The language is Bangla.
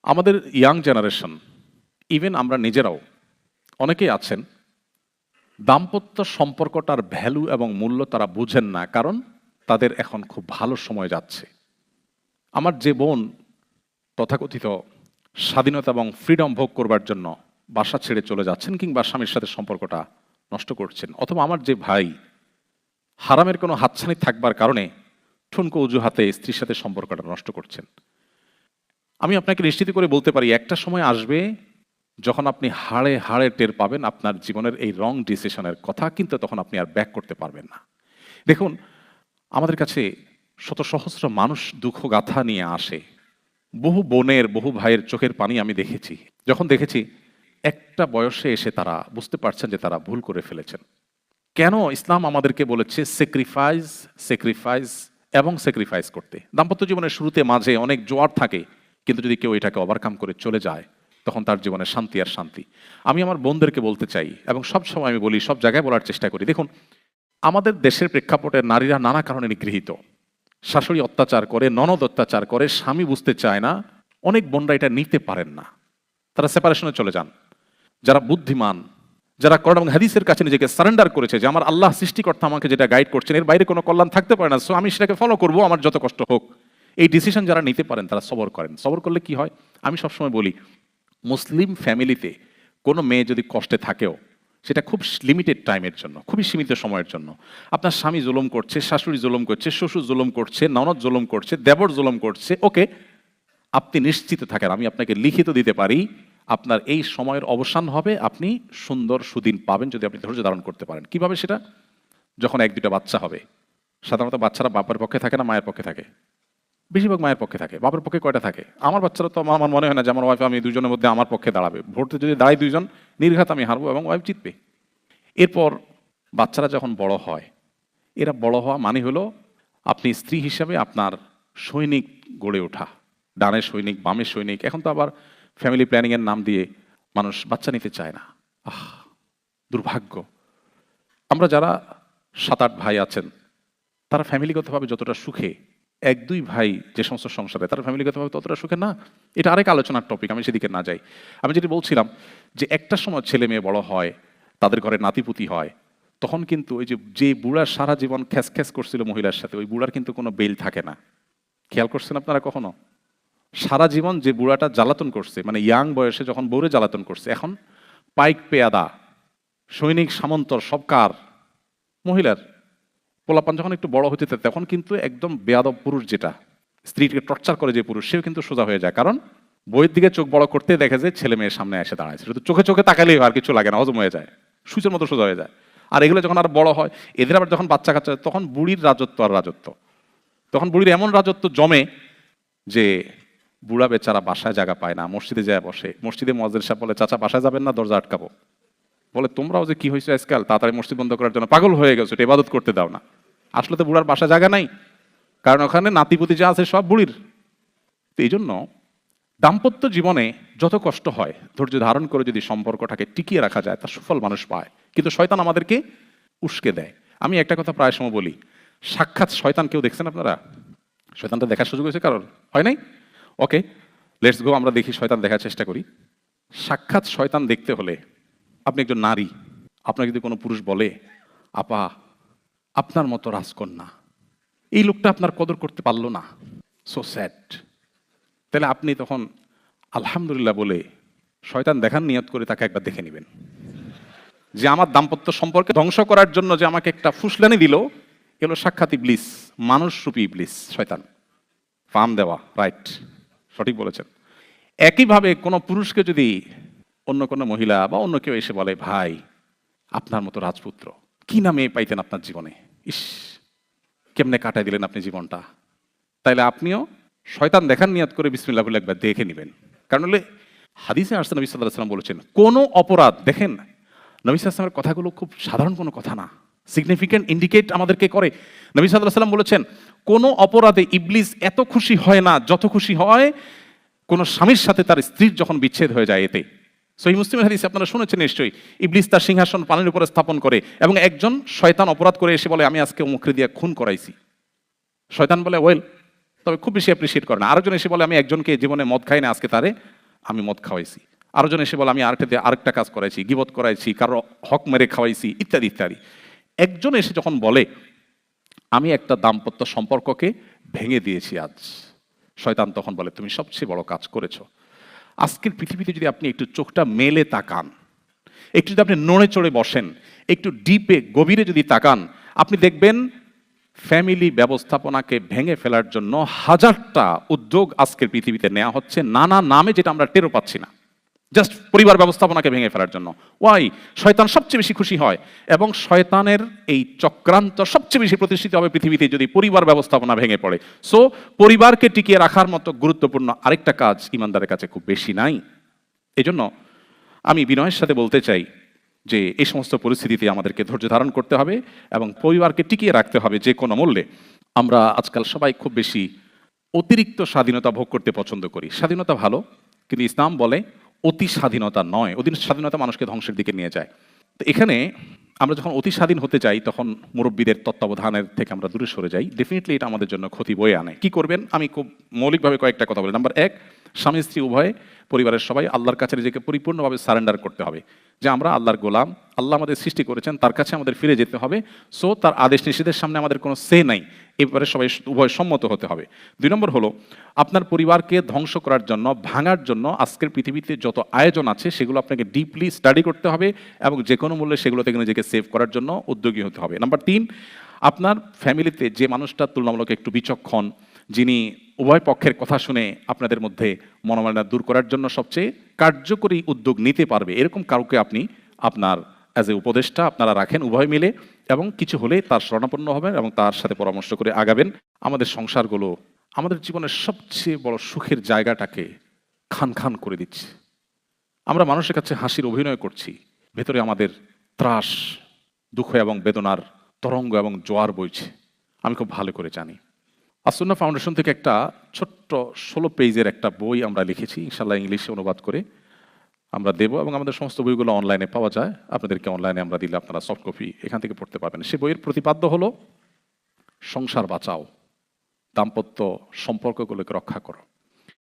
আমাদের ইয়াং জেনারেশন, ইভেন আমরা নিজেরাও অনেকেই আছেন দাম্পত্য সম্পর্কটার ভ্যালু এবং মূল্য তারা বুঝেন না, কারণ তাদের এখন খুব ভালো সময় যাচ্ছে। আমার যে বোন তথাকথিত স্বাধীনতা এবং ফ্রিডম ভোগ করবার জন্য বাসা ছেড়ে চলে যাচ্ছেন কিংবা স্বামীর সাথে সম্পর্কটা নষ্ট করছেন, অথবা আমার যে ভাই হারামের কোনো হাতছানি থাকবার কারণে ঠুনকো অজুহাতে স্ত্রীর সাথে সম্পর্কটা নষ্ট করছেন, আমি আপনাকে নিশ্চিত করে বলতে পারি একটা সময় আসবে যখন আপনি হাড়ে হাড়ে টের পাবেন আপনার জীবনের এই রং ডিসিশনের কথা, কিন্তু তখন আপনি আর ব্যাক করতে পারবেন না। দেখুন, আমাদের কাছে শত সহস্র মানুষ দুঃখ গাথা নিয়ে আসে। বহু বোনের, বহু ভাইয়ের চোখের পানি আমি দেখেছি, যখন দেখেছি একটা বয়সে এসে তারা বুঝতে পারছেন যে তারা ভুল করে ফেলেছেন। কেন ইসলাম আমাদেরকে বলেছে স্যাক্রিফাইস, স্যাক্রিফাইস এবং স্যাক্রিফাইস করতে। দাম্পত্য জীবনের শুরুতে মাঝে অনেক জোয়ার থাকে, কিন্তু যদি কেউ এটাকে ওভারকাম করে চলে যায় তখন তার জীবনে শান্তি আর শান্তি। আমি আমার বোনদেরকে বলতে চাই, এবং সব সময় আমি বলি, সব জায়গায় বলার চেষ্টা করি, দেখুন আমাদের দেশের প্রেক্ষাপটে নারীরা নানা কারণে নিগৃহীত। শাশুড়ি অত্যাচার করে, ননদ অত্যাচার করে, স্বামী বুঝতে চায় না, অনেক বোনরা এটা নিতে পারেন না, তারা সেপারেশনে চলে যান। যারা বুদ্ধিমান, যারা কোরআন এবং হাদিসের কাছে নিজেকে সারেন্ডার করেছে যে আমার আল্লাহ সৃষ্টিকর্তা আমাকে যেটা গাইড করছেন এর বাইরে কোনো কল্যাণ থাকতে পারে না, সো আমি সেটাকে ফলো করবো, আমার যত কষ্ট হোক, এই ডিসিশন যারা নিতে পারেন তারা সবর করেন। সবর করলে কি হয়, আমি সবসময় বলি, মুসলিম ফ্যামিলিতে কোনো মেয়ে যদি কষ্টে থাকেও সেটা খুব লিমিটেড টাইমের জন্য, খুবই সীমিত সময়ের জন্য। আপনার স্বামী জুলুম করছে, শাশুড়ি জুলুম করছে, শ্বশুর জুলুম করছে, ননদ জুলুম করছে, দেবর জুলুম করছে, ওকে, আপনি নিশ্চিত থাকেন, আমি আপনাকে লিখিত দিতে পারি, আপনার এই সময়ের অবসান হবে, আপনি সুন্দর সুদিন পাবেন যদি আপনি ধৈর্য ধারণ করতে পারেন। কিভাবে সেটা? যখন এক দুটা বাচ্চা হবে। সাধারণত বাচ্চারা বাপের পক্ষে থাকে না মায়ের পক্ষে থাকে? বেশিরভাগ মায়ের পক্ষে থাকে। বাপের পক্ষে কয়টা থাকে? আমার বাচ্চারা তো আমার মনে হয় না যে আমার ওয়াইফ আমি দুজনের মধ্যে আমার পক্ষে দাঁড়াবে। ভোটে যদি দাঁড়াই দুইজন, নির্ঘাত আমি হারবো এবং ওয়াইফ জিতবে। এরপর বাচ্চারা যখন বড় হয়, এরা বড় হওয়া মানে হলো আপনি স্ত্রী হিসাবে আপনার সৈনিক গড়ে ওঠা, ডানে সৈনিক, বামে সৈনিক। এখন তো আবার ফ্যামিলি প্ল্যানিংয়ের নাম দিয়ে মানুষ বাচ্চা নিতে চায় না। দুর্ভাগ্য। আমরা যারা 7-8 ভাই আছেন তারা ফ্যামিলিগতভাবে যতটা সুখে, 1-2 ভাই যে সমস্ত সংসারে তারা ফ্যামিলিগতভাবে ততটা সুখে না। এটা আরেক আলোচনার টপিক, আমি সেদিকে না যাই। আমি যেটি বলছিলাম যে একটা সময় ছেলে মেয়ে বড় হয়, তাদের ঘরে নাতিপুতি হয়, তখন কিন্তু ওই যে বুড়া সারা জীবন খ্যাস খ্যাস করছিল মহিলার সাথে, ওই বুড়ার কিন্তু কোনো বেল থাকে না। খেয়াল করছেন আপনারা কখনো? সারা জীবন যে বুড়াটা জ্বালাতন করছে, মানে ইয়াং বয়সে যখন বউরে জ্বালাতন করছে, এখন পাইক পেয়াদা, সৈনিক, সামন্তর সব কার? মহিলার। পোলাপান যখন একটু বড় হতে তখন কিন্তু একদম বেয়াদব পুরুষ, যেটা স্ত্রীকে টর্চার করে যে পুরুষ, সেও কিন্তু সোজা হয়ে যায়, কারণ বইয়ের দিকে চোখ বড় করতে দেখে যে ছেলে মেয়ের সামনে এসে দাঁড়ায়, শুধু চোখে চোখে তাকালেই আর কিছু লাগে না, হজম হয়ে যায়, সূচের মতো সোজা হয়ে যায়। আর এগুলো যখন আর বড় হয়, এদের আবার যখন বাচ্চা কাচ্চা, তখন বুড়ির রাজত্ব আর রাজত্ব, তখন বুড়ির এমন রাজত্ব জমে যে বুড়া বেচারা বাসায় জায়গা পায় না, মসজিদে যায় বসে। মসজিদে মুয়াজ্জিন সাহেব বলে, চাচা বাসায় যাবেন না, দরজা আটকাবো। বলে, তোমরাও যে কি হয়েছে আজকাল, তাড়াতাড়ি মসজিদ বন্ধ করার জন্য পাগল হয়ে গেছো, এটা ইবাদত করতে দাও না। আসলে তো বুড়ার বাসা জায়গা নাই, কারণ ওখানে নাতিপুতি যা আছে সব বুড়ির। তো এই জন্য দাম্পত্য জীবনে যত কষ্ট হয়, ধৈর্য ধারণ করে যদি সম্পর্কটাকে টিকিয়ে রাখা যায়, তার সুফল মানুষ পায়। কিন্তু শয়তান আমাদেরকে উস্কে দেয়। আমি একটা কথা প্রায় সময় বলি, সাক্ষাৎ শয়তান কেউ দেখছেন আপনারা? শয়তানটা দেখার সুযোগ হয়েছে কারোর? হয় নাই? ওকে, লেটস গো, আমরা দেখি, শয়তান দেখার চেষ্টা করি। সাক্ষাৎ শয়তান দেখতে হলে আপনি একজন নারী, আপনার যদি কোনো পুরুষ বলে, আপা আপনার মতো রাজকন্যা, এই লোকটা আপনার কদর করতে পারলো না, সো স্যাড, তাহলে আপনি তখন আলহামদুলিল্লাহ বলে শয়তান দেখার নিয়ত করে তাকে একবার দেখে নেবেন, যে আমার দাম্পত্য সম্পর্কে ধ্বংস করার জন্য যে আমাকে একটা ফুসলানি দিল, এগুলো সাক্ষাৎ ইবলিস, মানুষ রূপী ইবলিস, শয়তান। ফার্ম দেওয়া, রাইট, সঠিক বলেছেন। একইভাবে কোনো পুরুষকে যদি অন্য কোনো মহিলা বা অন্য কেউ এসে বলে, ভাই আপনার মতো রাজপুত্র কি না মেয়ে পাইতেন আপনার জীবনে, ইস কেমনে কাটাই দিলেন আপনি জীবনটা, তাইলে আপনিও শয়তান দেখার নিয়ত করে বিসমিল্লাহ বলে একবার দেখে নেবেন। কারণ হলে হাদিসে আসছে, নবী সাল্লাল্লাহু আলাইহি ওয়াসাল্লাম বলেছেন, কোনো অপরাধ, দেখেন নবী সাল্লাল্লাহু আলাইহি ওয়াসাল্লামের কথাগুলো খুব সাধারণ কোনো কথা না, সিগনিফিক্যান্ট ইন্ডিকেট আমাদেরকে করে। নবী সাল্লাল্লাহু আলাইহি ওয়াসাল্লাম বলেছেন, কোনো অপরাধে ইবলিস এত খুশি হয় না যত খুশি হয় কোনো স্বামীর সাথে তার স্ত্রীর যখন বিচ্ছেদ হয়ে যায়। এতে সহিহ মুসলিমের হাদিস আপনারা শুনেছেন নিশ্চয়ই, ইবলিস তার সিংহাসন পানির উপরে স্থাপন করে এবং একজন শয়তান অপরাধ করে এসে বলে, আমি আজকে মুখে দিয়ে খুন করাইছি। শয়তান বলে, ওয়েল, তবে খুব বেশি অ্যাপ্রিসিয়েট করে না। আরেকজন এসে বলে, আমি একজনকে জীবনে মদ খাই না, আজকে তারে আমি মদ খাওয়াইছি, আরেকজন এসে বলে আমি আরেকটা কাজ করাইছি, গীবত করাইছি, কারো হক মেরে খাওয়াইছি, ইত্যাদি ইত্যাদি। একজন এসে যখন বলে আমি একটা দাম্পত্য সম্পর্ককে ভেঙে দিয়েছি আজ, শয়তান তখন বলে তুমি সবচেয়ে বড় কাজ করেছো। আজকের পৃথিবীতে যদি আপনি একটু চোখটা মেলে তাকান, একটু যদি আপনি নড়ে চড়ে বসেন, একটু ডিপে গভীরে যদি তাকান, আপনি দেখবেন ফ্যামিলি ব্যবস্থাপনাকে ভেঙে ফেলার জন্য হাজারটা উদ্যোগ আজকের পৃথিবীতে নেওয়া হচ্ছে নানা নামে, যেটা আমরা টেরও পাচ্ছি না। জাস্ট পরিবার ব্যবস্থাপনাকে ভেঙে ফেলার জন্য। ওয়াই? শয়তান সবচেয়ে বেশি খুশি হয়, এবং শয়তানের এই চক্রান্ত সবচেয়ে বেশি প্রতিষ্ঠিত হবে পৃথিবীতে যদি পরিবার ব্যবস্থাপনা ভেঙে পড়ে। সো পরিবারকে টিকিয়ে রাখার মতো গুরুত্বপূর্ণ আরেকটা কাজ ইমানদারের কাছে খুব বেশি নাই। এজন্য আমি বিনয়ের সাথে বলতে চাই যে এই সমস্ত পরিস্থিতিতে আমাদেরকে ধৈর্য ধারণ করতে হবে এবং পরিবারকে টিকিয়ে রাখতে হবে যে কোনো মূল্যে। আমরা আজকাল সবাই খুব বেশি অতিরিক্ত স্বাধীনতা ভোগ করতে পছন্দ করি। স্বাধীনতা ভালো, কিন্তু ইসলাম বলে অতি স্বাধীনতা নয়। অতি স্বাধীনতা মানুষকে ধ্বংসের দিকে নিয়ে যায়। তো এখানে আমরা যখন অতি স্বাধীন হতে যাই, তখন মুরব্বীদের তত্ত্বাবধানের থেকে আমরা দূরে সরে যাই। ডেফিনেটলি এটা আমাদের জন্য ক্ষতি বয়ে আনে। কি করবেন? আমি খুব মৌলিকভাবে কয়েকটা কথা বলি। নাম্বার 1, স্বামী স্ত্রী উভয়ে, পরিবারের সবাই আল্লাহর কাছে নিজেকে পরিপূর্ণভাবে সারেন্ডার করতে হবে, যে আমরা আল্লাহর গোলাম, আল্লাহ আমাদের সৃষ্টি করেছেন, তার কাছে আমাদের ফিরে যেতে হবে। সো তার আদেশ নিষেধের সামনে আমাদের কোনো সে নাই, এই ব্যাপারে সবাই উভয় সম্মত হতে হবে। 2 নম্বর হলো, আপনার পরিবারকে ধ্বংস করার জন্য, ভাঙার জন্য আজকের পৃথিবীতে যত আয়োজন আছে সেগুলো আপনাকে ডিপলি স্টাডি করতে হবে এবং যে কোনো মূল্যে সেগুলো থেকে নিজেকে সেভ করার জন্য উদ্যোগী হতে হবে। নাম্বার 3, আপনার ফ্যামিলিতে যে মানুষটা তুলনামূলক একটু বিচক্ষণ, যিনি উভয় পক্ষের কথা শুনে আপনাদের মধ্যে মনোমালিন্য দূর করার জন্য সবচেয়ে কার্যকরী উদ্যোগ নিতে পারবে, এরকম কাউকে আপনি আপনার অ্যাজ এ উপদেষ্টা আপনারা রাখেন উভয় মিলে, এবং কিছু হলে তার শরণাপন্ন হবেন এবং তার সাথে পরামর্শ করে আগাবেন। আমাদের সংসারগুলো আমাদের জীবনের সবচেয়ে বড় সুখের জায়গাটাকে খান খান করে দিচ্ছে। আমরা মানুষের কাছে হাসির অভিনয় করছি, ভেতরে আমাদের ত্রাস, দুঃখ এবং বেদনার তরঙ্গ এবং জোয়ার বইছে। আমি খুব ভালো করে জানি। আসুন্নাহ ফাউন্ডেশন থেকে একটা ছোট্ট 16 পেজের একটা বই আমরা লিখেছি, ইনশাল্লাহ ইংলিশে অনুবাদ করে আমরা দেব, এবং আমাদের সমস্ত বইগুলো অনলাইনে পাওয়া যায়। আপনাদেরকে অনলাইনে আমরা দিলে আপনারা সফট কপি এখান থেকে পড়তে পারবেন। সে বইয়ের প্রতিপাদ্য হলো সংসার বাঁচাও, দাম্পত্য সম্পর্কগুলোকে রক্ষা করো।